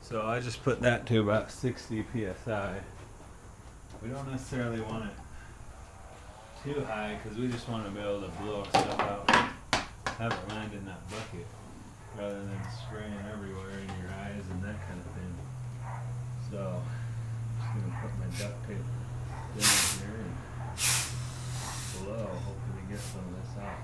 So I just put that to about 60 psi. We don't necessarily want it too high because we just want to be able to blow stuff out, have it land in that bucket rather than spraying everywhere in your eyes and that kind of thing. So I'm just going to put my duct tape down here and blow, hopefully get some of this out.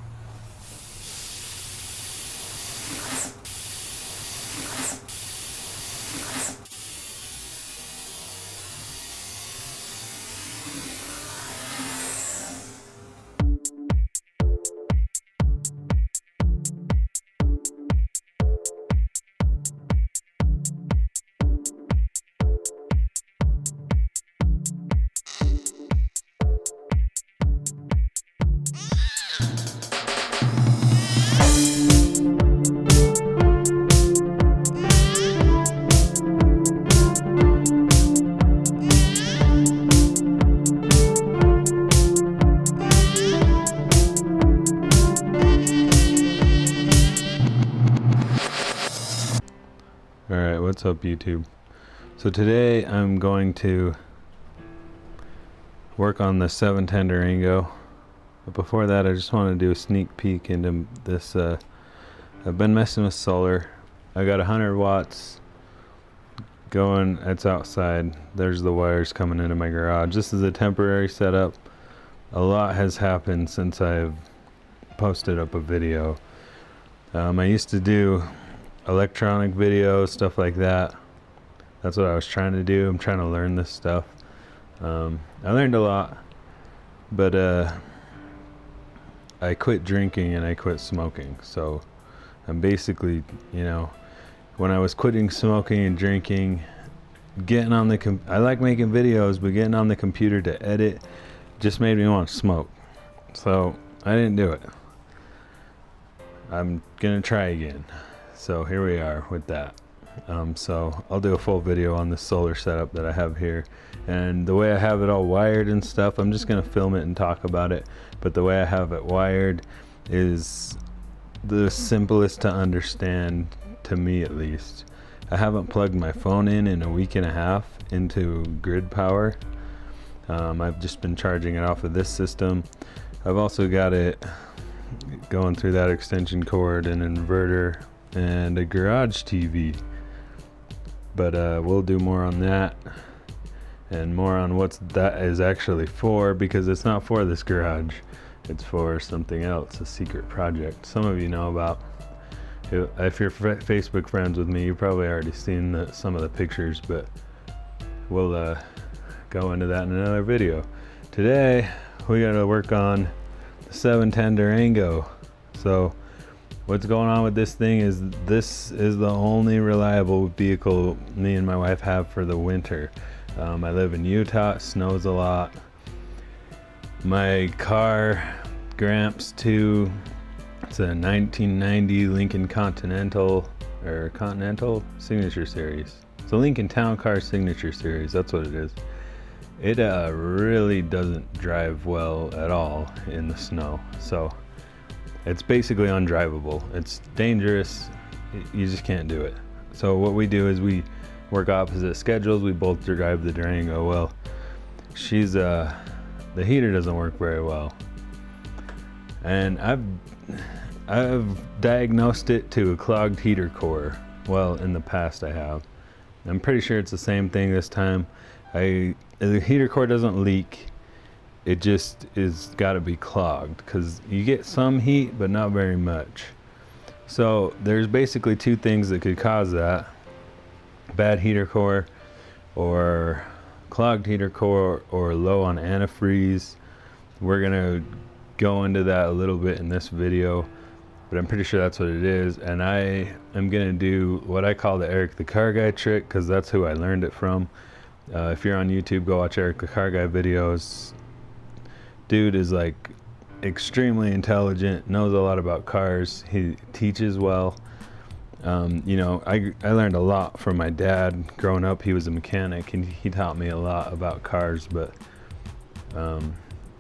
Alright, what's up YouTube? So today I'm going to work on the 710 Durango. But before that I just want to do a sneak peek into this. I've been messing with solar. I got 100 watts going, it's outside. There's the wires coming into my garage. This is a temporary setup. A lot has happened since I've posted up a video. I used to do electronic videos, stuff like that. That's what I was trying to do. I'm trying to learn this stuff. I learned a lot, but I quit drinking and I quit smoking. So I'm basically, you know, when I was quitting smoking and drinking, getting on the I like making videos, but getting on the computer to edit just made me want to smoke. So I didn't do it. I'm gonna try again. So here we are with that. So I'll do a full video on the solar setup that I have here, and the way I have it all wired and stuff, I'm just gonna film it and talk about it. But the way I have it wired is the simplest to understand, to me at least. I haven't plugged my phone in a week and a half into grid power. I've just been charging it off of this system. I've also got it going through that extension cord, an inverter, and a garage TV. But we'll do more on that and more on what that is actually for, because it's not for this garage, it's for something else, a secret project some of you know about. If you're Facebook friends with me, you've probably already seen some of the pictures, but we'll go into that in another video. Today we gotta work on the 710 Durango. So what's going on with this thing is this is the only reliable vehicle me and my wife have for the winter. I live in Utah, it snows a lot. My car, Gramps 2, it's a 1990 Lincoln Continental Signature Series. It's a Lincoln Town Car Signature Series, that's what it is. It really doesn't drive well at all in the snow. So it's basically undrivable. It's dangerous. You just can't do it. So what we do is we work opposite schedules. We both drive the Durango. Well, she's the heater doesn't work very well, and I've diagnosed it to a clogged heater core. Well, in the past I have. I'm pretty sure it's the same thing this time. The heater core doesn't leak. It just is got to be clogged, because you get some heat but not very much. So there's basically two things that could cause that: bad heater core, or clogged heater core, or low on antifreeze. We're gonna go into that a little bit in this video, but I'm pretty sure that's what it is. And I am gonna do what I call the Eric the Car Guy trick, because that's who I learned it from. If you're on YouTube, go watch Eric the Car Guy videos. Dude is like extremely intelligent, knows a lot about cars. He teaches well. You know, I learned a lot from my dad growing up. He was a mechanic and he taught me a lot about cars, but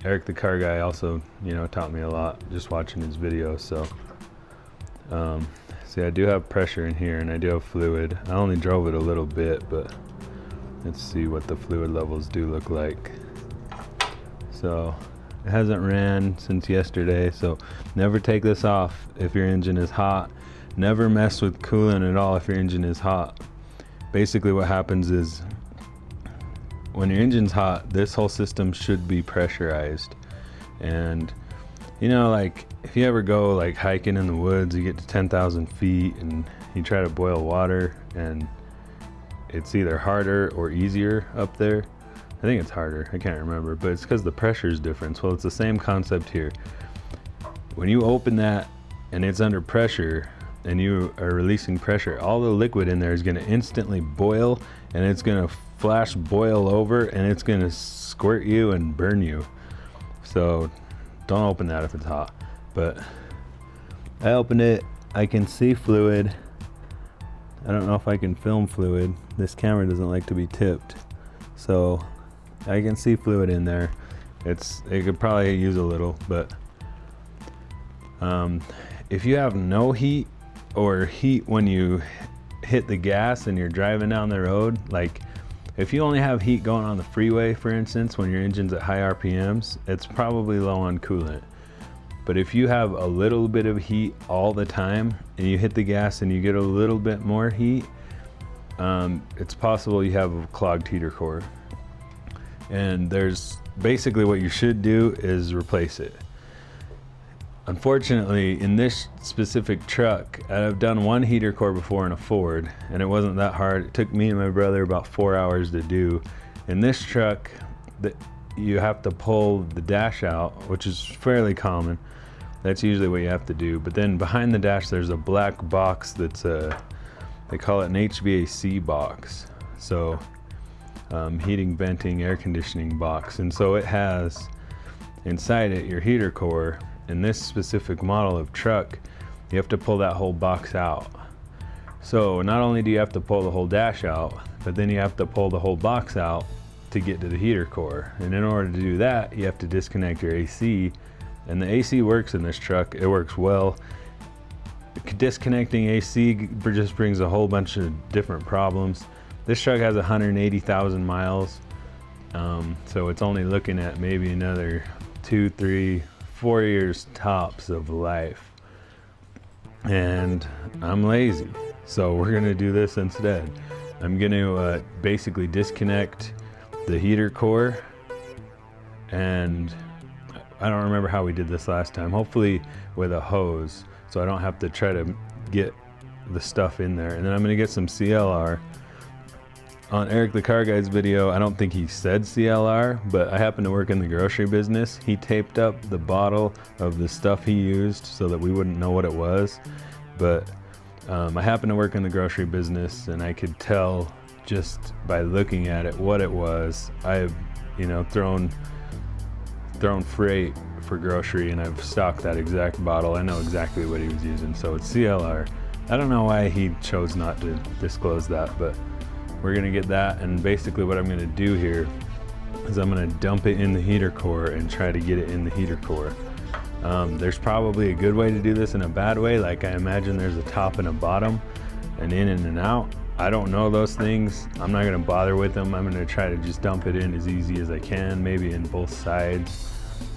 Eric the Car Guy also, you know, taught me a lot just watching his videos. So See, I do have pressure in here and I do have fluid. I only drove it a little bit, but let's see what the fluid levels do look like. So it hasn't ran since yesterday, so never take this off if your engine is hot. Never mess with coolant at all if your engine is hot. Basically what happens is when your engine's hot, this whole system should be pressurized. And you know, like if you ever go like hiking in the woods, you get to 10,000 feet and you try to boil water and it's either harder or easier up there. I think it's harder, I can't remember, but it's because the pressure is different. Well, it's the same concept here. When you open that and it's under pressure and you are releasing pressure, all the liquid in there is going to instantly boil, and it's going to flash boil over, and it's going to squirt you and burn you. So don't open that if it's hot. But I opened it, I can see fluid. I don't know if I can film fluid. This camera doesn't like to be tipped, so I can see fluid in there. It could probably use a little, but if you have no heat, or heat when you hit the gas and you're driving down the road, like if you only have heat going on the freeway, for instance, when your engine's at high RPMs, it's probably low on coolant. But if you have a little bit of heat all the time and you hit the gas and you get a little bit more heat, it's possible you have a clogged heater core. And there's basically what you should do is replace it. Unfortunately, in this specific truck, I've done one heater core before in a Ford, and it wasn't that hard. It took me and my brother about 4 hours to do. In this truck, you have to pull the dash out, which is fairly common. That's usually what you have to do. But then behind the dash, there's a black box that's they call it an HVAC box. So heating, venting, air conditioning box. And so it has inside it your heater core. In this specific model of truck, you have to pull that whole box out. So not only do you have to pull the whole dash out, but then you have to pull the whole box out to get to the heater core. And in order to do that, you have to disconnect your AC. And the AC works in this truck, it works well. Disconnecting AC just brings a whole bunch of different problems. This truck has 180,000 miles, so it's only looking at maybe another 2, 3, 4 years tops of life. And I'm lazy, so we're gonna do this instead. I'm gonna basically disconnect the heater core, and I don't remember how we did this last time, hopefully with a hose, so I don't have to try to get the stuff in there. And then I'm gonna get some CLR. On Eric the Car Guy's video, I don't think he said CLR, but I happen to work in the grocery business. He taped up the bottle of the stuff he used so that we wouldn't know what it was. But I happen to work in the grocery business, and I could tell just by looking at it what it was. I've, thrown freight for grocery, and I've stocked that exact bottle. I know exactly what he was using, so it's CLR. I don't know why he chose not to disclose that, but we're gonna get that. And basically what I'm gonna do here is I'm gonna dump it in the heater core and try to get it in the heater core. There's probably a good way to do this and a bad way. Like, I imagine there's a top and a bottom, and in and an out. I don't know those things. I'm not gonna bother with them. I'm gonna try to just dump it in as easy as I can, maybe in both sides,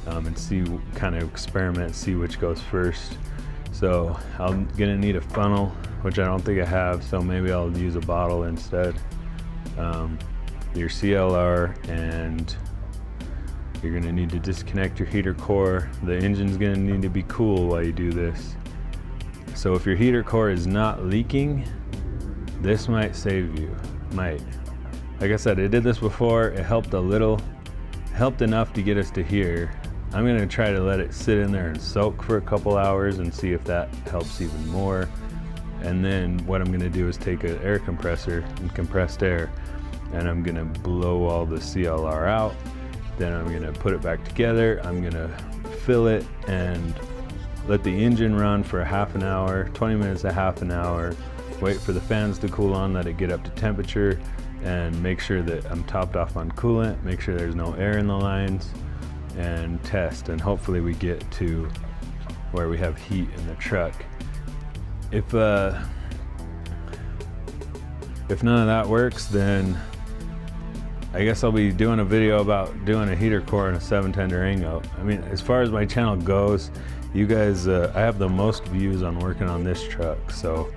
and see, kind of experiment, see which goes first. So I'm gonna need a funnel, which I don't think I have, so maybe I'll use a bottle instead. Your CLR, and you're gonna need to disconnect your heater core. The engine's gonna need to be cool while you do this. So if your heater core is not leaking, this might save you. Might. Like I said, I did this before. It helped a little, helped enough to get us to here. I'm gonna try to let it sit in there and soak for a couple hours and see if that helps even more. And then what I'm gonna do is take an air compressor and compressed air, and I'm gonna blow all the CLR out. Then I'm gonna put it back together. I'm gonna fill it and let the engine run for a half an hour, 20 minutes, a half an hour. Wait for the fans to cool on, let it get up to temperature, and make sure that I'm topped off on coolant, make sure there's no air in the lines, and test. And hopefully we get to where we have heat in the truck. if none of that works, then I guess I'll be doing a video about doing a heater core in a 710 Durango. I mean, as far as my channel goes, you guys, I have the most views on working on this truck. So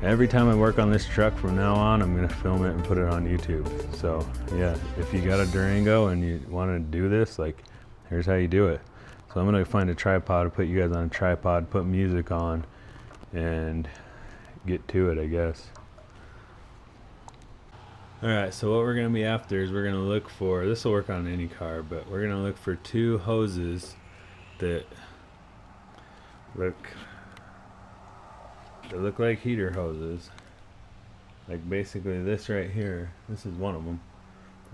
every time I work on this truck from now on, I'm gonna film it and put it on YouTube. So yeah, if you got a Durango and you wanna do this, like, here's how you do it. So I'm gonna find a tripod, put you guys on a tripod, put music on, and get to it, I guess. Alright, so what we're going to be after is we're going to look for, this will work on any car, but we're going to look for two hoses that look like heater hoses. Like basically this right here, this is one of them.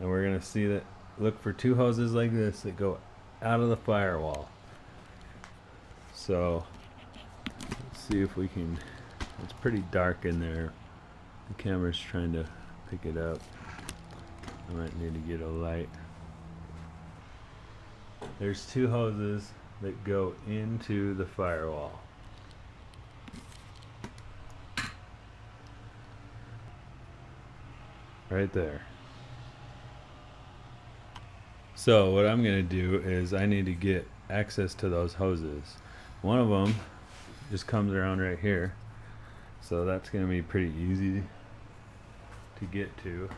And we're going to see that, look for two hoses like this that go out of the firewall. So, let's see if we can, it's pretty dark in there. The camera's trying to pick it up. I might need to get a light. There's two hoses that go into the firewall. Right there. So what I'm going to do is I need to get access to those hoses. One of them just comes around right here. So that's going to be pretty easy to get to.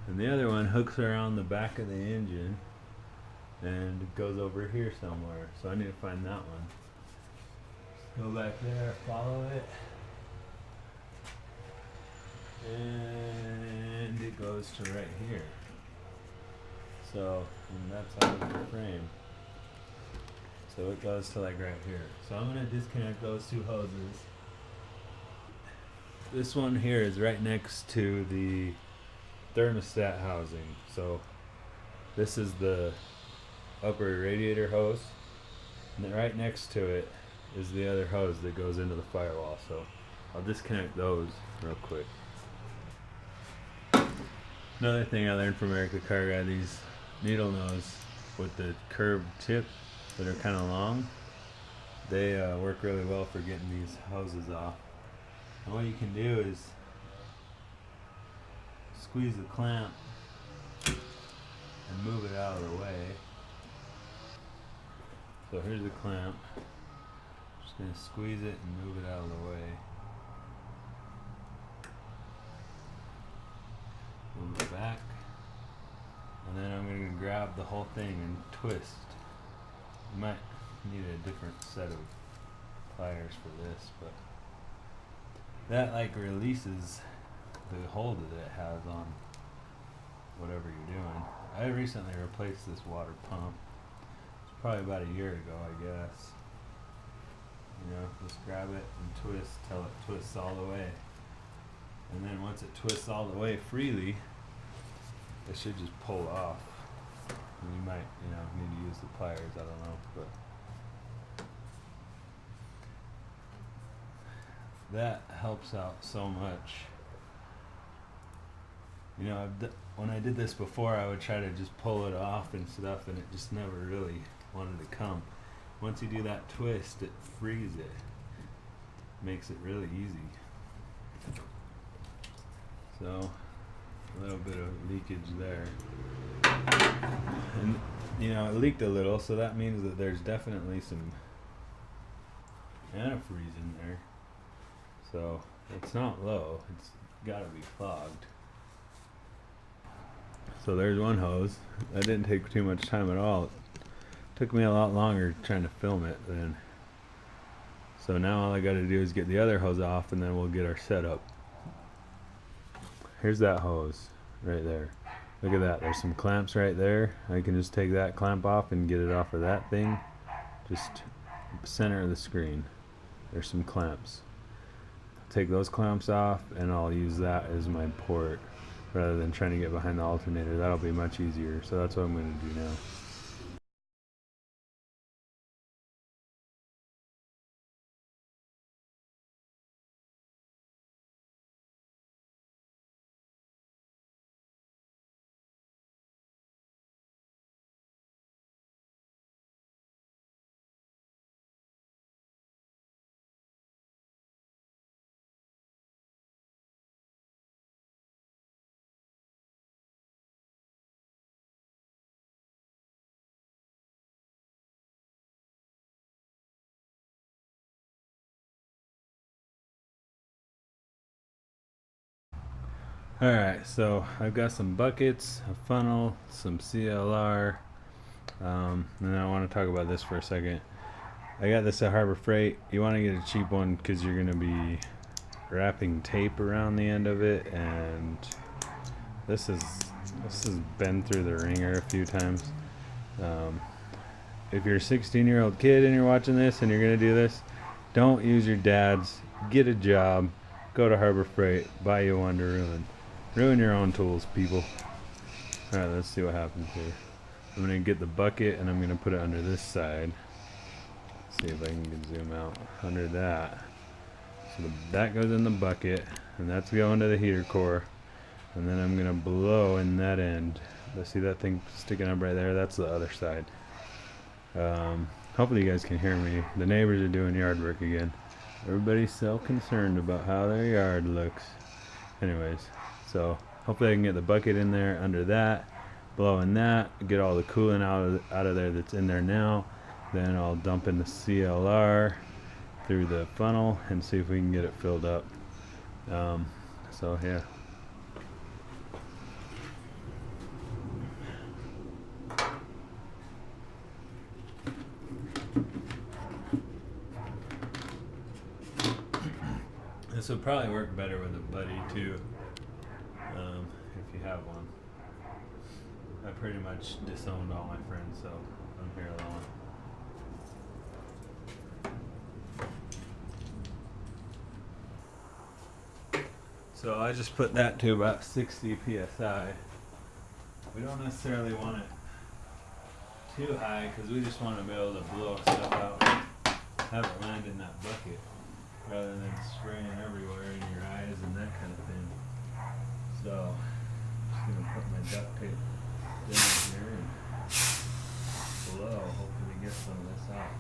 And the other one hooks around the back of the engine and it goes over here somewhere. So I need to find that one. Go back there, follow it. And it goes to right here. So, and that's out of the frame. So it goes to like right here. So I'm going to disconnect those two hoses. This one here is right next to the thermostat housing. So this is the upper radiator hose. And then right next to it is the other hose that goes into the firewall. So I'll disconnect those real quick. Another thing I learned from Eric the Car Guy, these needle nose with the curved tip that are kind of long, they work really well for getting these hoses off. And what you can do is squeeze the clamp and move it out of the way. So here's the clamp. Just going to squeeze it and move it out of the way. Move it back. And then I'm going to grab the whole thing and twist. You might need a different set of pliers for this, but that like releases the hold that it has on whatever you're doing. I recently replaced this water pump. It's probably about a year ago, I guess. You know, just grab it and twist till it twists all the way. And then once it twists all the way freely, it should just pull off. And you might, you know, need to use the pliers, I don't know, but that helps out so much. You know, when I did this before, I would try to just pull it off and stuff, and it just never really wanted to come. Once you do that twist, it frees it. Makes it really easy. So, a little bit of leakage there. And, you know, it leaked a little, so that means that there's definitely some antifreeze in there. So it's not low, it's gotta be clogged. So there's one hose. That didn't take too much time at all. It took me a lot longer trying to film it then. So now all I gotta do is get the other hose off and then we'll get our setup. Here's that hose right there. Look at that, there's some clamps right there. I can just take that clamp off and get it off of that thing. Just center of the screen. There's some clamps. Take those clamps off and I'll use that as my port rather than trying to get behind the alternator. That'll be much easier. So that's what I'm going to do now. Alright, so I've got some buckets, a funnel, some CLR, and I want to talk about this for a second. I got this at Harbor Freight. You want to get a cheap one because you're going to be wrapping tape around the end of it, and this has been through the ringer a few times. If you're a 16-year-old kid and you're watching this and you're going to do this, don't use your dad's. Get a job. Go to Harbor Freight. Buy you one to ruin. Ruin your own tools, people. Alright, let's see what happens here. I'm going to get the bucket and I'm going to put it under this side. See if I can zoom out under that. So that goes in the bucket, and that's going to the heater core. And then I'm going to blow in that end. Let's see that thing sticking up right there? That's the other side. Hopefully you guys can hear me. The neighbors are doing yard work again. Everybody's so concerned about how their yard looks. Anyways, so hopefully I can get the bucket in there under that, blow in that, get all the coolant out of there that's in there now. Then I'll dump in the CLR through the funnel and see if we can get it filled up. So yeah. This would probably work better with a buddy too, if you have one. I pretty much disowned all my friends, so I'm here alone. So I just put that to about 60 psi. We don't necessarily want it too high because we just want to be able to blow stuff out, have it land in that bucket, rather than spraying everywhere in your eyes and that kind of thing. So, I'm just gonna put my duct tape down here and blow, hopefully get some of this out.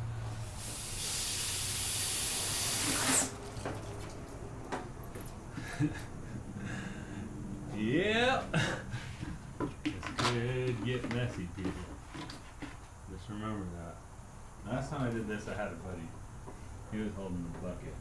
Yep! This could get messy, people. Just remember that. Last time I did this, I had a buddy. He was holding the bucket.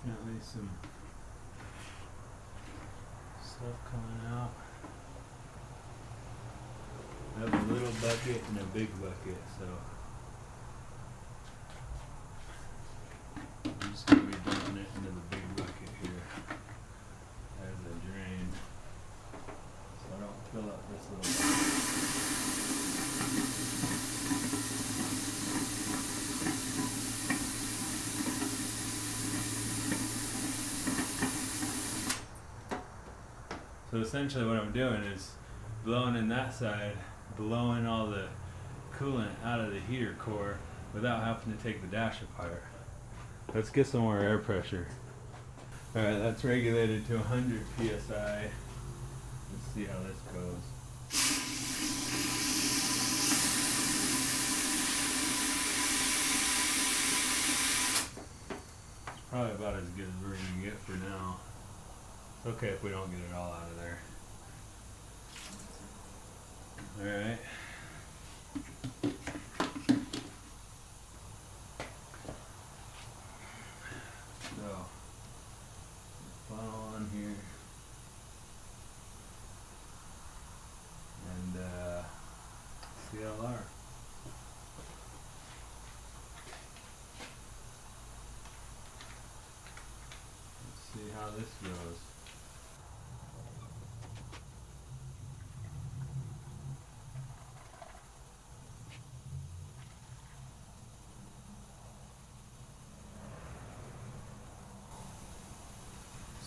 Definitely some stuff coming out. I have a little bucket and a big bucket, so I'm just going to be dumping it into the big bucket here as a drain, so I don't fill up this little bucket. So essentially what I'm doing is blowing in that side, blowing all the coolant out of the heater core without having to take the dash apart. Let's get some more air pressure. Alright, that's regulated to 100 psi. Let's see how this goes. It's probably about as good as we're going to get for now. It's okay if we don't get it all out of there. Alright. So, funnel on here. And CLR. Let's see how this goes.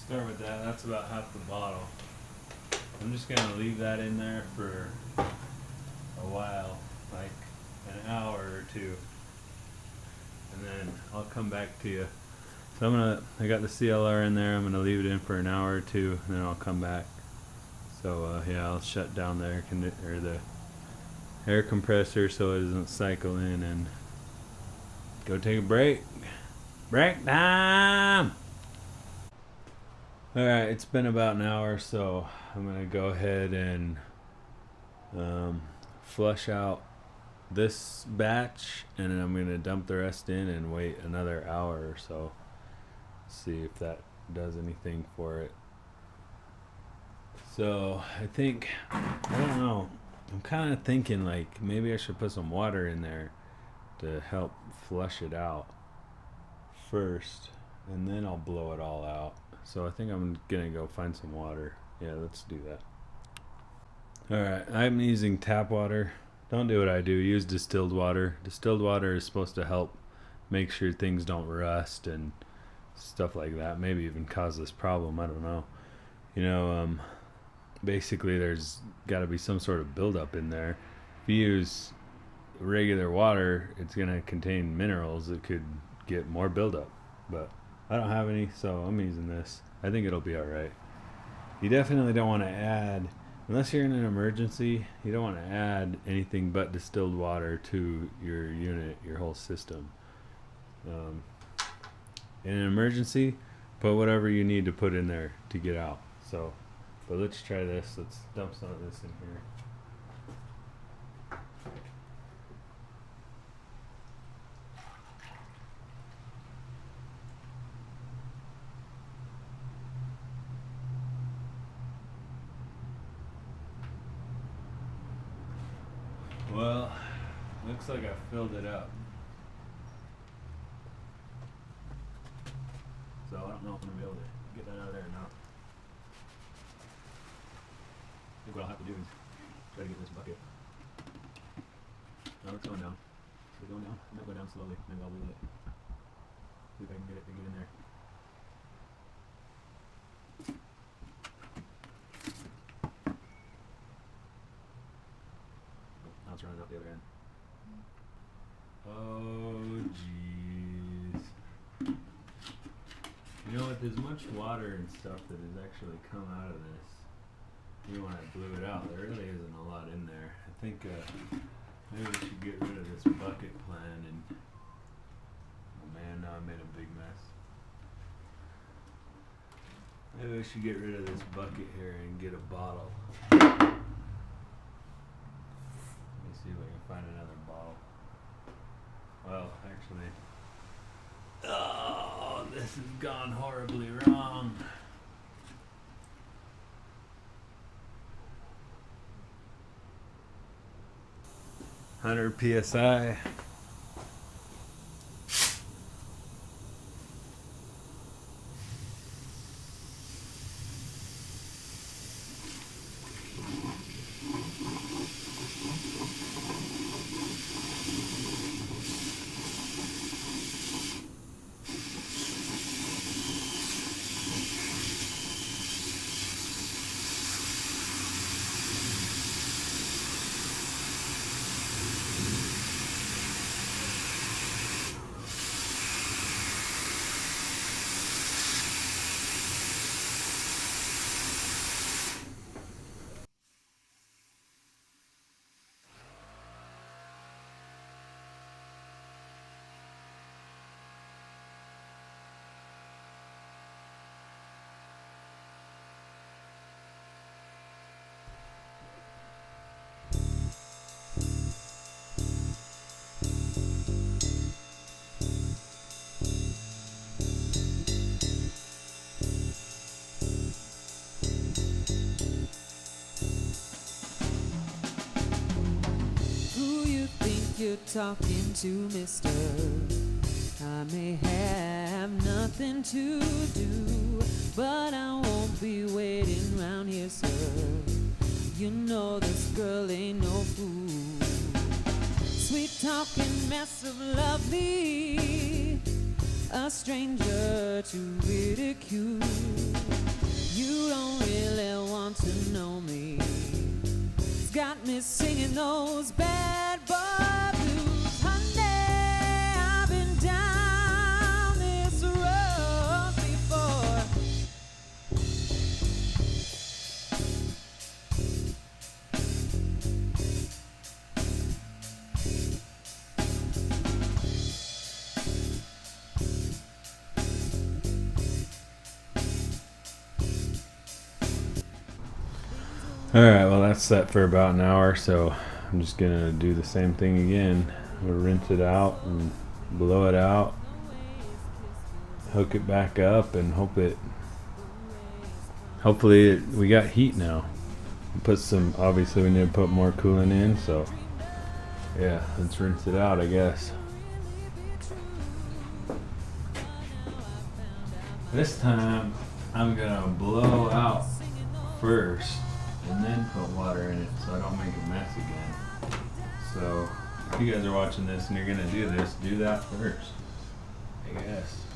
Start with that. That's about half the bottle. I'm just gonna leave that in there for a while, like an hour or two, and then I'll come back to you. So I got the CLR in there. I'm gonna leave it in for an hour or two, and then I'll come back. So yeah, I'll shut down the air compressor so it doesn't cycle in and go take a break. Break time! Alright, it's been about an hour, so I'm going to go ahead and flush out this batch, and then I'm going to dump the rest in and wait another hour or so. See if that does anything for it. So I think, I don't know, I'm kind of thinking like maybe I should put some water in there to help flush it out first, and then I'll blow it all out. So I think I'm gonna go find some water. Yeah, let's do that. Alright, I'm using tap water. Don't do what I do, use distilled water. Distilled water is supposed to help make sure things don't rust and stuff like that. Maybe even cause this problem, I don't know. You know, basically there's got to be some sort of buildup in there. If you use regular water, it's going to contain minerals that could get more buildup, but I don't have any, so I'm using this. I think it'll be alright. You definitely don't want to add, unless you're in an emergency, you don't want to add anything but distilled water to your unit, your whole system. In an emergency, put whatever you need to put in there to get out. So, but let's try this. Let's dump some of this in here. Well, looks like I filled it up. So I don't know if I'm gonna be able to get that out of there or not. I think what I'll have to do is try to get this bucket. No, it's going down. Is it going down? It might go down slowly. Maybe I'll wheel it. See if I can get it to get in there. Now it's running out the other end. Oh, jeez. You know, with as much water and stuff that has actually come out of this, even when I blew it out, there really isn't a lot in there. I think maybe we should get rid of this bucket plan and, oh man, now I made a big mess. Maybe we should get rid of this bucket here and get a bottle. Let me see if I can find another bottle. Well, actually, oh, this has gone horribly wrong. 100 psi. You're talking to, mister. I may have nothing to do, but I won't be waiting round here, sir. You know this girl ain't no fool. Sweet talking mess of lovely, a stranger to ridicule. You don't really want to know me. It's got me singing those bad boy blues. Honey, I've been down this road before. Alright, well that's set for about an hour, so I'm just gonna do the same thing again. We'll rinse it out and blow it out, hook it back up, and hopefully we got heat now. Obviously we need to put more coolant in, so yeah, let's rinse it out, I guess. This time I'm gonna blow out first and then put water in it so I don't make a mess again. So if you guys are watching this and you're gonna do this, do that first, I guess.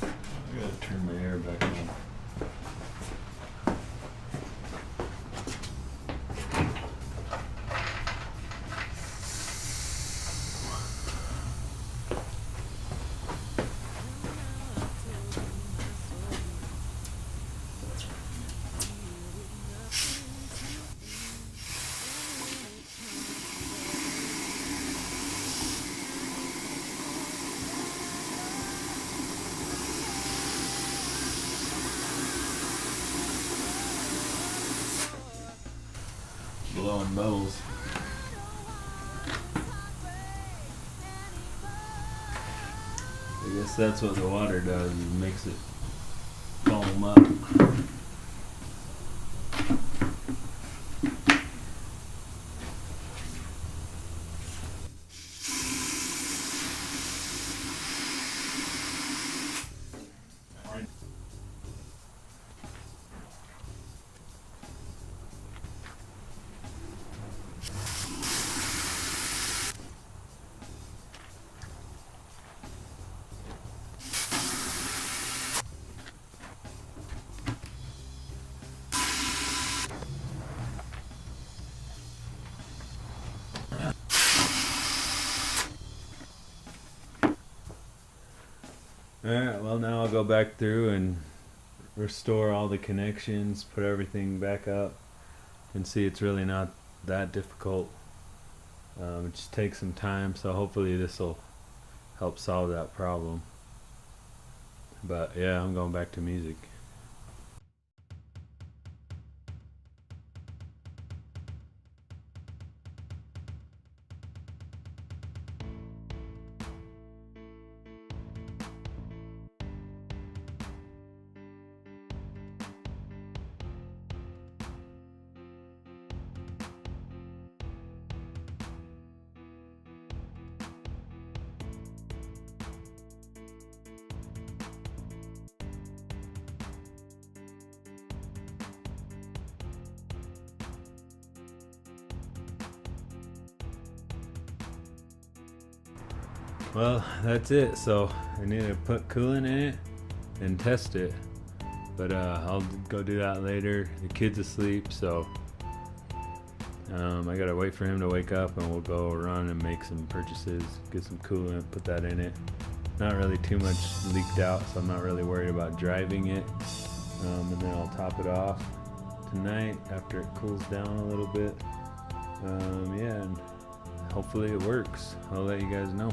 I gotta turn my air back on. Blowing bubbles. I guess that's what the water does, is makes it foam up. Alright, well now I'll go back through and restore all the connections, put everything back up, and see it's really not that difficult. It just takes some time, so hopefully this will help solve that problem. But yeah, I'm going back to music. Well, that's it. So I need to put coolant in it and test it, but I'll go do that later. The kid's asleep, so I gotta wait for him to wake up, and we'll go run and make some purchases, get some coolant, put that in it. Not really too much leaked out, so I'm not really worried about driving it. And then I'll top it off tonight after it cools down a little bit. Yeah, and hopefully it works. I'll let you guys know.